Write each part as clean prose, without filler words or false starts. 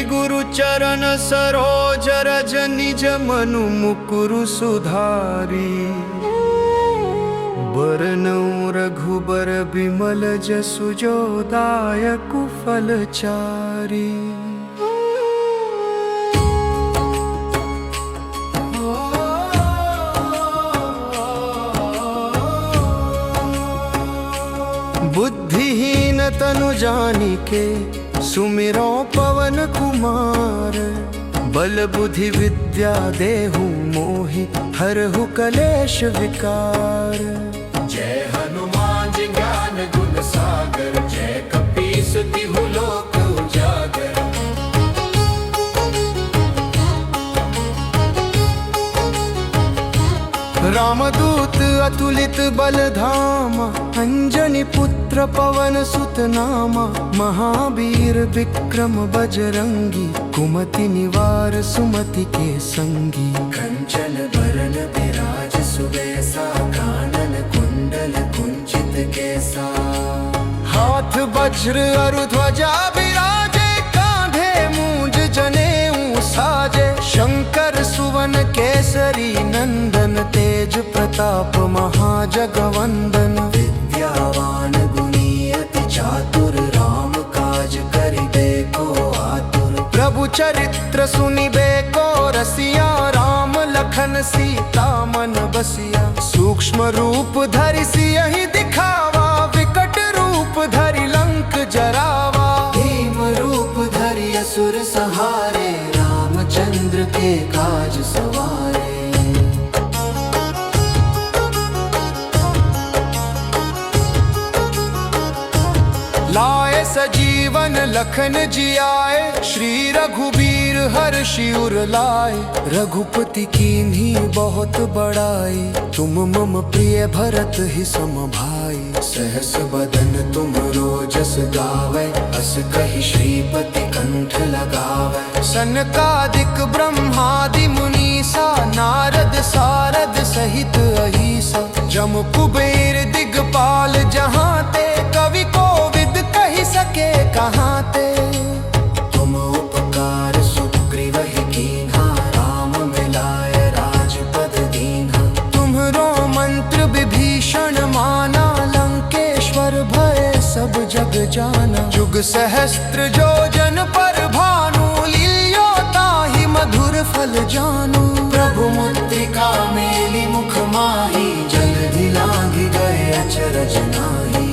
गुरु चरण सरोज रज निज मनु मुकुरु सुधारी। बरनउँ रघुबर बिमल जसु जो दायक फलचारी। बुद्धिहीन तनु जानिके सुमिरो पवन कुमार। बल बुद्धि विद्या देहु मोहि हरहु कलेश विकार। जय हनुमान जी ज्ञान गुण सागर, जय कपीस तिहु लोक उजागर। रामदूत अतुलित बल धामा, अंजनी पुत्र पवन सुत नामा। महावीर विक्रम बजरंगी, कुमति निवार सुमति के संगी। कंचन बरन विराज सुबेसा, कानन कुंडल कुंचित केसा। हाथ वज्र अरु ध्वजा विराजे, कांधे मूंज जनेऊ साजे। शंकर सुवन केसरी नंदन, तेज प्रताप महाजगवंदन। विद्यावान गुणी अति चातुर, राम काज करिबे को आतुर। प्रभु चरित्र सुनिबे को रसिया, राम लखन सीता मन बसिया। सूक्ष्म रूप धरि सियहि दिखावा, विकट रूप धरि लंक जरावा। भीम रूप धरि असुर संहारे, रामचंद्र के काज सवारे। लाए सजीवन लखन जियाए, श्री रघुबीर हर्षि उर लाए। रघुपति कीन्ही बहुत बड़ाई, तुम मम प्रिय भरत ही सम भाई। सहस बदन तुम रोजस गावै, अस कहि श्रीपति कंठ लगावै। सनकादिक ब्रह्मादि मुनीसा, नारद सारद सहित अहिसा। जम कुबेर दिगपाल जहाँ ते, कवि कोविद कहि सके कहाँ ते। तुम उपकार सुग्रीवहि कीन्हा, राम मिलाय राजपद दीन्हा। तुम्हरो मंत्र विभीषण माना, लंकेश्वर भय सब जग जाना। जुग सहस्त्र जो जन पर भानु, लील्यो ताहि मधुर फल जानू। प्रभु मुद्रिका मेलि मुख माहि, जलधि लांघि गए अचरज नाहि।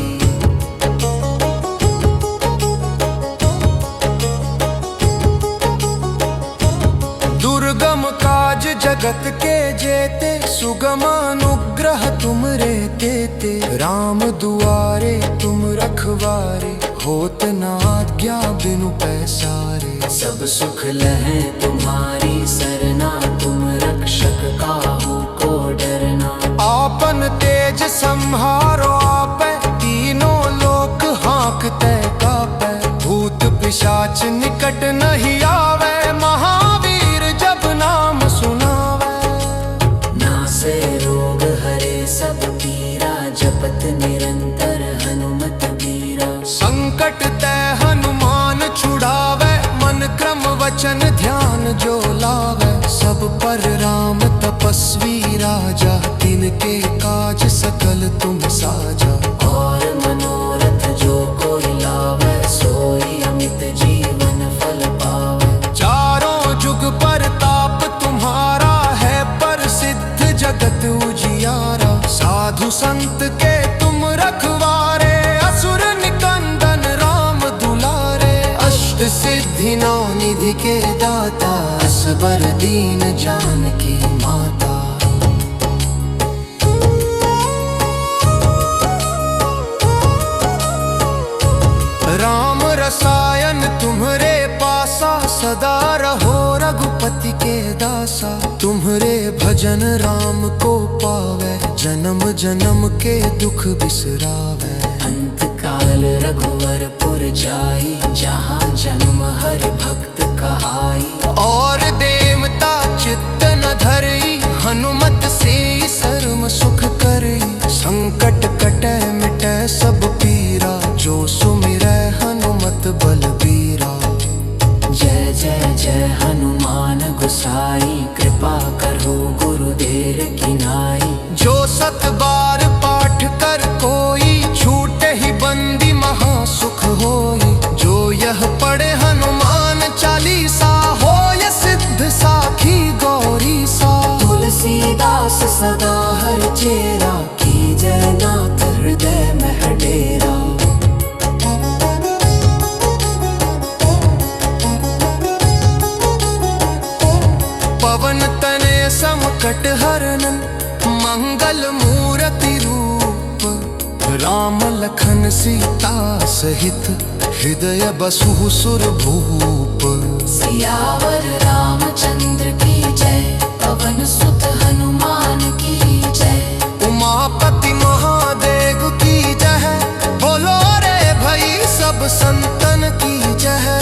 दुर्गम काज जगत के जेते, सुगम अनुग्रह तुमरे तेते। राम दुआरे तुम रखवारे, होत न आज्ञा बिनु पैसारे। सब सुख लहै तुम्हारी सरना, तुम रक्षक काहू को डरना। आपन तेज सम्हारो आपै, तीनों लोक हाँकते कापै। भूत पिशाच निकट नहीं आवे, महावीर जब नाम सुनावे। नासे रोग हरे सब पीरा, जपत निरंतर हनुमत बीरा। संकट ते हनुमान छुड़ावे, मन क्रम वचन ध्यान जो लावे। सब पर राम तपस्वी राजा, तिनके काज सकल तुम साजा। और मनोरथ जो कोई लावे, सोई अमित जीवन फल पावे। चारों जुग परताप तुम्हारा है, प्रसिद्ध जगत उजियारा। साधु संत के तुम रखवारे, असुर निकंदन राम दुलारे। अष्ट सिद्धि नौ निधि के दाता, असबर दीन जानकी माता। राम रसायन तुम्हरे पासा, सदा रहो रघुपति के दासा। तुम्हरे भजन राम को पावे, जन्म जन्म के दुख बिसरावे। अंत काल रघुवर पुर जाई, जहाँ जन्म हरि भक्त कहाई। और देवता चित्त न धरई, हनुमत से सर्व सुख करई। संकट कटै मिटै सब पीरा, जो सुमिरै हनुमत बलबीरा। जय जय हनुमान गोसाई, कृपा करो गुरुदेव की नाई। जो 7 बार पाठ कर कोई, छूटे ही बंदी महासुख होई। जो यह पढ़े हनुमान चालीसा, होय सिद्ध साखी गौरी सा। तुलसीदास सदा हर चेरा, की जय नाथ हृदय में डेरा। पवन तने संकट हरन, मंगल मूर्ति रूप। राम लखन सीता सहित, हृदय बसु सुरभूप। सियावर रामचंद्र की जय, पवन सुत हनुमान की जय। उमापति महादेव की जय, बोलो रे भई सब संतन की जय।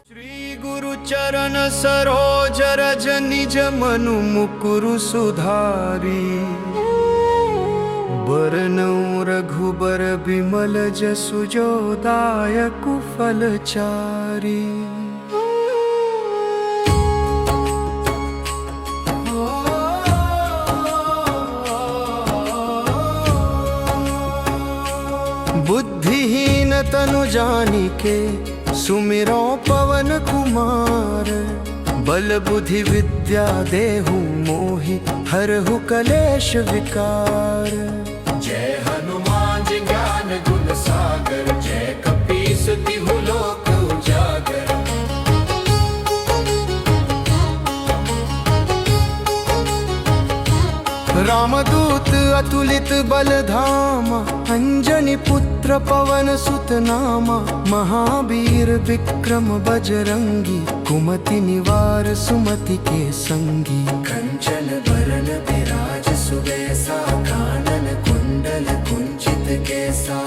श्री गुरु चरण सरोज रज निज मनु मुकुरु सुधारी। बरनउँ रघुबर बिमल जसु जो दायकु फलचारी। बुद्धिहीन तनु जानिके, सुमिरो पवन कुमार। बल बुद्धि विद्या देहु मोहि, हरहु कलेश विकार। जय हनुमान जी ज्ञान गुण सागर, जय कपीस तिहु लोक उजागर। रामदूत अतुलित बल धामा, अंजनी पुत्र पवन सुत नामा। महावीर विक्रम बजरंगी, कुमति निवार सुमति के संगी। कंचन बरन विराज सुबेसा, कानन कुंडल कुंचित केसा।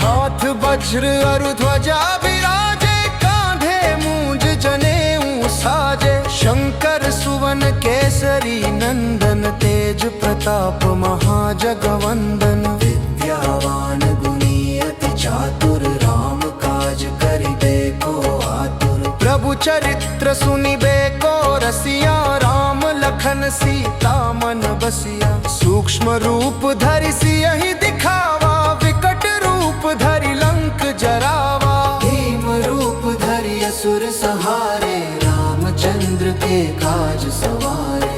हाथ वज्र अरु ध्वजा विराजे, कांधे मूंज जनेऊ साजे। शंकर सुवन केसरी नंदन, तेज प्रताप महाजगवंदन। विद्यावान गुणी अति चातुर, राम काज करिबे को आतुर। प्रभु चरित्र सुनिबे को रसिया, राम लखन सीता मन बसिया। सूक्ष्म रूप धरि सियहि दिखावा, विकट रूप धरि लंक जरावा। भीम रूप धरि असुर सहारे, रामचंद्र के काज सवारे।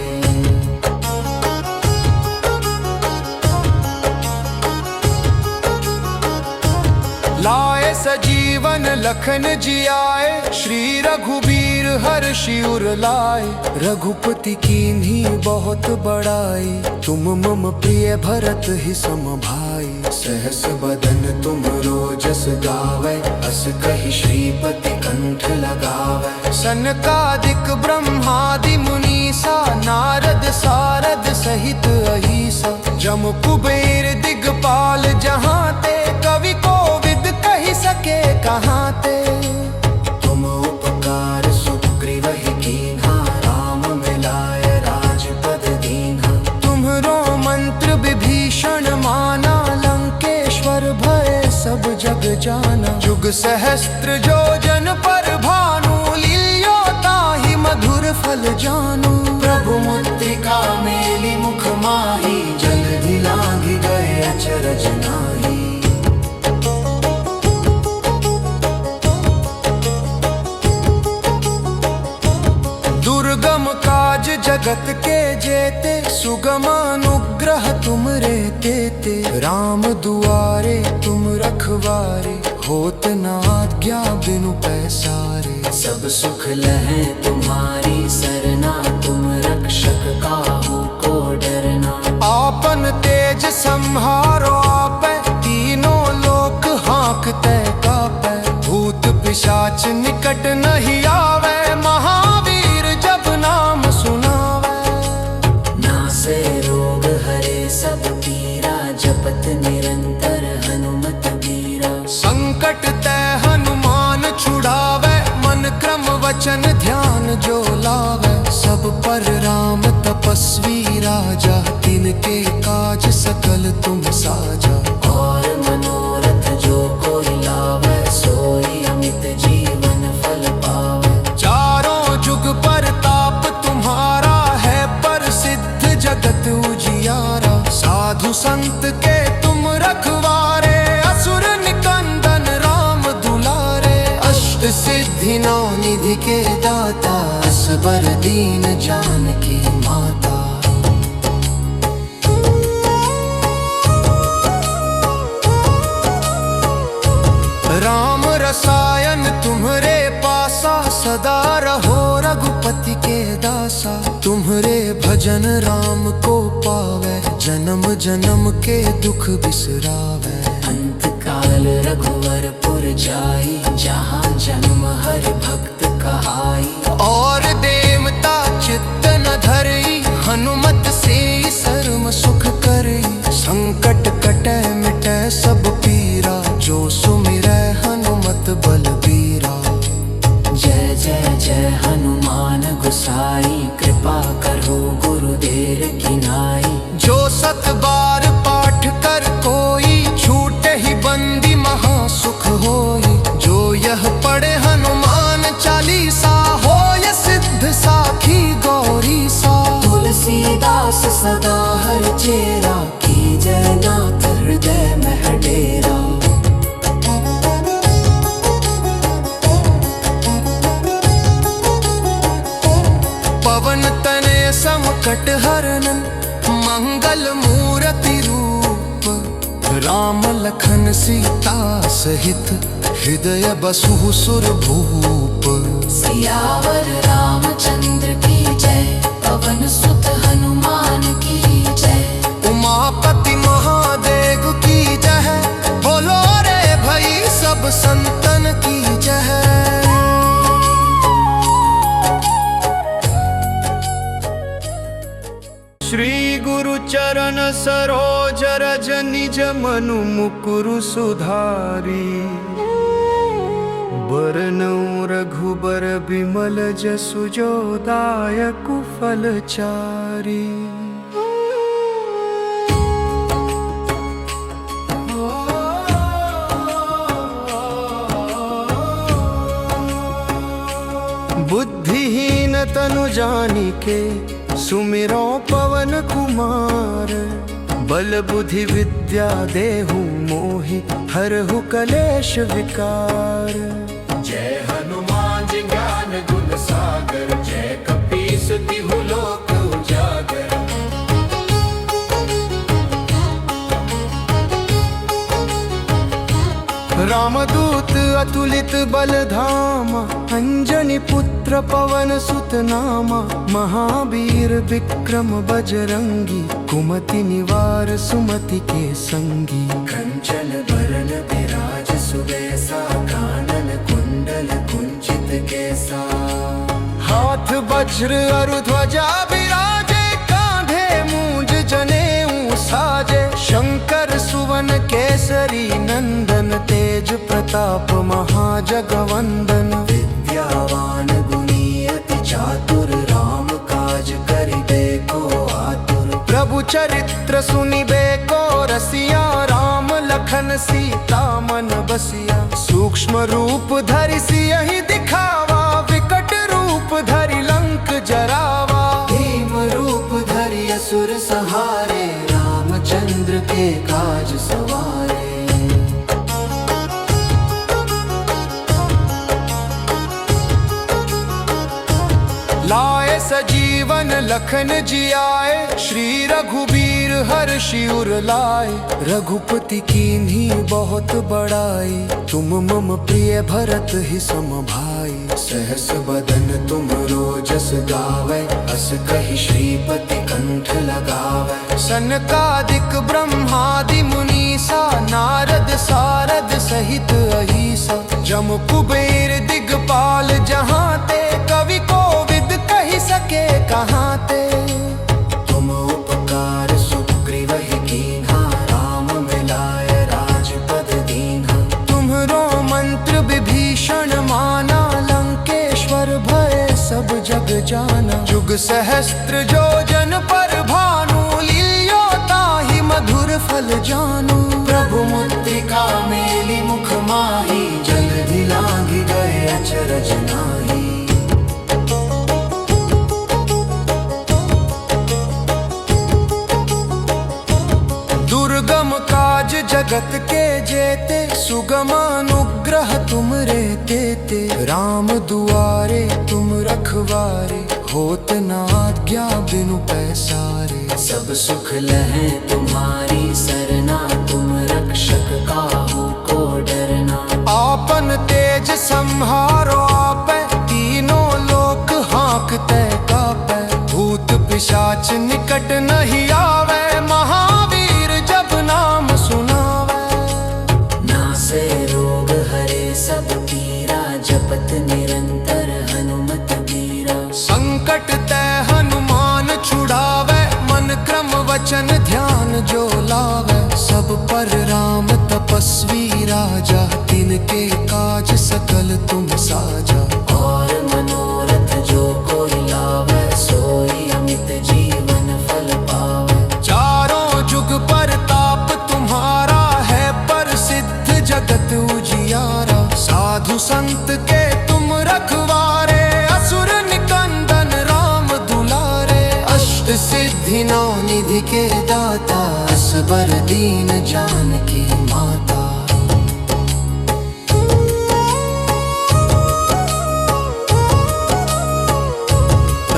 लाए सजीवन लखन जियाए, श्री रघुबीर हर्षि उर लाए। रघुपति कीन्ही बहुत बड़ाई, तुम मम प्रिय भरत ही सम भाई। सहस बदन तुम रोजस गावै, अस कहि श्रीपति कंठ लगावै। सनकादिक ब्रह्मादि मुनीसा, नारद सारद सहित अहिसा। जम कुबेर दिगपाल जहाँ ते, कवि कोविद कहि सके कहाँ ते। तुम उपकार सुग्रीवहि कीन्हा, राम मिलाय राजपद दीन्हा। तुम्हरो मंत्र विभीषण माना, लंकेश्वर भय सब जग जाना। जुग सहस्त्र जो जन पर भानु, लील्यो ताहि मधुर फल जानू। प्रभु मुद्रिका मेलि मुख माहि, जलधि लांघि गए अचरज नाहि। दुर्गम काज जगत के जेते, सुगम अनुग्रह तुमरे तेते। राम दुआरे तुम रखवारे, होत न आज्ञा बिनु पैसारे। सब सुख लहै तुम्हारी सरना, तुम रक्षक काहू को डरना। आपन तेज संहारो आपै, तीनों लोक हाँकते कापै। भूत पिशाच निकट नहीं आवे, महावीर जब नाम सुनावे। नासे रोग हरे सब पीरा, जपत निरंतर हनुमत बीरा। संकट ते हनुमान छुड़ावे, मन क्रम वचन ध्यान जो लावे। सब पर राम तपस्वी राजा, तिनके काज सकल तुम साजा। और मनोरथ बुद्धि के दाता असबर दीन जानकी माता। राम रसायन तुम्हरे पासा, सदा रहो रघुपति के दासा। तुम्हरे भजन राम को पावे, जन्म जन्म के दुख बिसरावे। अंत काल रघुवरपुर जाई, जहाँ जन्म हरि भक्त कहाई। और देवता चित्त न धरई, हनुमत से सर्व सुख करई। संकट कटे मिटे सब पीरा, जो सुमिरै हनुमत बलबीरा। जय जय जय हनुमान गोसाई, कृपा करो गुरुदेव की नाई। जो सत बार पाठ कर कोई, छूटे ही बंदी महा सुख होई। जो यह पढ़े हनुमान चालीसा, होय सिद्ध साखी गौरी सा। तुलसीदास सदा हर चेरा, की जय नाथ हृदय में डेरा। पवन तनय संकट हरन, मंगल मूर्ति रूप। राम लखन सीता सहित, हृदय बसु सुरभूप। सियावर रामचंद्र की जय, पवन सुत हनुमान की जय। उमापति महादेव की जय, बोलो रे भई सब संतन की जय। श्री गुरु चरण सरोज रज, निज मनु मुकुरु सुधारी। बरनउँ रघुबर बिमल जसु, जो दायकु फलचारी। बुद्धिहीन तनु जानिके, सुमिरो पवन कुमार। बल बुद्धि विद्या देहु मोहि, हरहु कलेश विकार। जय हनुमान जी ज्ञान गुण सागर, जय कपीस तिहु लोक उजागर। रामदूत अतुलित बल धामा, अंजनी पुत्र पवन सुत नामा। महावीर विक्रम बजरंगी, कुमति निवार सुमति के संगी। कंचन बरन विराज सुबेसा, कानन कुंडल कुंचित केसा। हाथ वज्र अरु ध्वजा बिराजे, कांधे मूंज जनेऊ साजे। शंकर सुवन केसरी नंदन, तेज प्रताप महाजगवंदन। विद्यावान गुणी अति चातुर, राम काज करिबे को आतुर। प्रभु चरित्र सुनिबे को रसिया, राम लखन सीता मन बसिया। सूक्ष्म रूप धरि सियहि दिखावा, विकट रूप धरि लंक जरावा। भीम रूप धरि असुर सहारे, रामचंद्र के काज सवारे। लाए सजीवन लखन जियाए, श्री रघुबीर हर्षि उर लाए। रघुपति कीन्ही बहुत बड़ाई, तुम मम प्रिय भरत ही सम भाई। सहस बदन तुम रोजस गावै, अस कहि श्रीपति कंठ लगावै। सनकादिक ब्रह्मादि मुनीसा, नारद सारद सहित अहिसा। जम कुबेर दिगपाल जहाँ ते, कवि कोविद कहि सके कहाँ ते। तुम उपकार सुग्रीवहि कीन्हा, राम मिलाय राजपद दीन्हा। तुम्हरो मंत्र विभीषण माना, लंकेश्वर भय सब जग जाना। जुग सहस्त्र जो जन पर भानु, लील्यो ताहि मधुर फल जानू। प्रभु मुद्रिका मेली मुख माही, जल्दी लांघि गए अचरज नाही। दुर्गम काज जगत के जेते सुगम अनुग्रह तुम रे देते। राम दुआरे तुम रखवारे होत ना आज्ञा बिनु पैसारे। सब सुख लहै तुम्हारी सरना तुम रक्षक काहू को डरना। आपन तेज संहारो आपै तीनों लोक हाँकते कापै। भूत पिशाच निकट नहीं आवे महावीर जब नाम सुनावे। नासे रोग हरे सब पीरा जपत निरंतर हनुमत बीरा। संकट ते हनुमान छुड़ावे मन क्रम वचन ध्यान जो लावे। सब पर राम तपस्वी राजा तिनके काज सकल तुम साजा। और मनोरथ जो कोई लावे सोई अमित जीवन फल पावे। चारों जुग पर ताप तुम्हारा है प्रसिद्ध जगत उजियारा। साधु संत के तुम रखवारे असुर निकंदन राम दुलारे। अष्ट सिद्धि नौ निधि के दाता असबर दीन जानकी माता।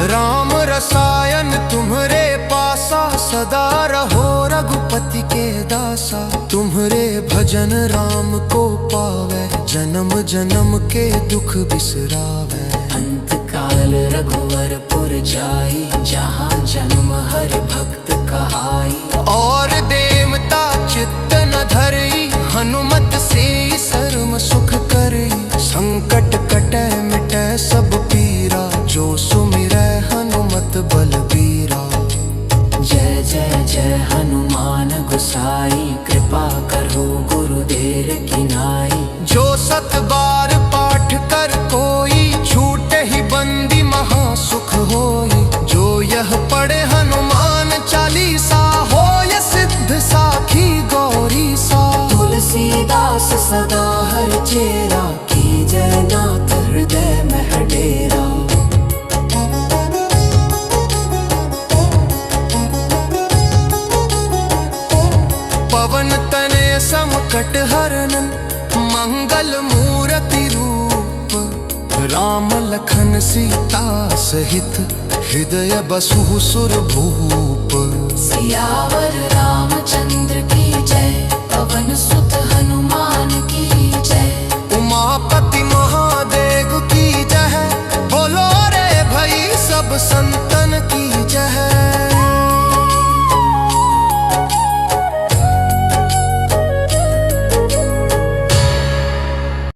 राम रसायन तुम्हरे पासा सदा रहो रघुपति के दासा। तुम्हरे भजन राम को पावे जन्म जन्म के दुख बिसरावे। अंत काल रघुवरपुर जाई जहाँ जन्म हरि भक्त कहाई। और देवता चित्त न धरई हनुमत से सर्व सुख करई। संकट कटै मिटै सब पीरा जो सुमिरै हनुमत बलबीरा। जय जय जय हनुमान गोसाई कृपा करो गुरुदेव की नाई। जो सत बार पाठ कर कोई छूटे ही बंदी महा सुख होई। जो यह पढ़े हनुमान चालीसा होय सिद्ध साखी गौरी सा। तुलसीदास सदा हर चेरा की जय नाथ हृदय में डेरा। पवन तने समकट हरन मंगल मूर्ति रूप। राम लखन सीता सहित हृदय बसु सुर भूप। सियावर रामचंद्र की जय पवन सुत हनुमान।